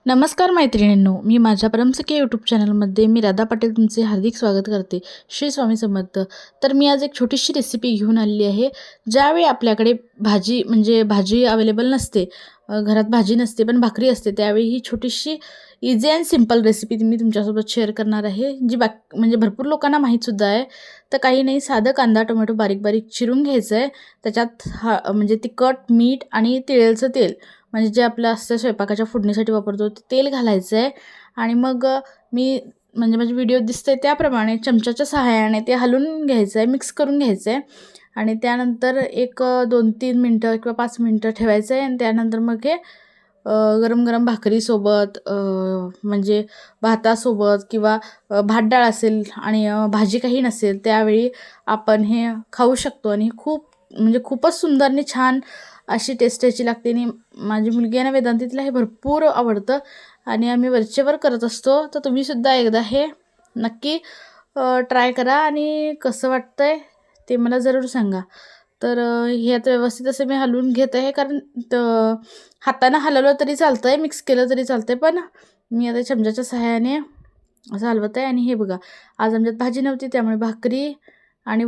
नमस्कार मैत्रिणींनो, मी माझ्या परमसखी यूट्यूब चॅनलमध्ये मी राधा पाटील तुमचे हार्दिक स्वागत करते. श्री स्वामी समर्थ. तर मी आज एक छोटीशी रेसिपी घेऊन आलेली आहे. ज्यावेळी आपल्याकडे भाजी अवेलेबल नसते, घरात भाजी नसते पण भाकरी असते, त्यावेळी ही छोटीशी इझी अँड सिंपल रेसिपी मी तुमच्यासोबत शेअर करणार आहे, जी भरपूर लोकांना माहीतसुद्धा आहे. तर काही नाही, साधं कांदा टोमॅटो बारीक बारीक चिरून घ्यायचं आहे. त्याच्यात तिखट, मीठ आणि तिळाचं तेल, म्हणजे जे आपलं असतं स्वयंपाकाच्या फोडणीसाठी वापरतो ते तेल घालायचं आहे. आणि मग मी माझे व्हिडिओ दिसते त्याप्रमाणे चमच्याच्या सहाय्याने ते हलवून घ्यायचं आहे, मिक्स करून घ्यायचं आहे. आणि त्यानंतर एक 2-3 मिनटं किंवा 5 मिनटं ठेवायचं आहे. आणि त्यानंतर मग हे गरम गरम भाकरीसोबत, भातासोबत किंवा भात डाळ असेल आणि भाजी काही नसेल त्यावेळी आपण हे खाऊ शकतो. आणि खूपच सुंदर आणि छान अशी टेस्ट याची लागते. आणि माझी मुलगी आहे ना वेदांती, तिला हे भरपूर आवडतं आणि आम्ही वरचेवर करत असतो. तर तुम्हीसुद्धा एकदा हे नक्की ट्राय करा आणि कसं वाटतंय ते मला जरूर सांगा. तर हे आता व्यवस्थित असं मी हलवून घेत आहे, कारण हातानं हलवलं तरी चालतं आहे, मिक्स केलं तरी चालतं आहे, पण मी आता चमच्याच्या सहाय्याने असं हलवत आहे. आणि हे बघा, आज आमच्यात भाजी नव्हती त्यामुळे भाकरी आणि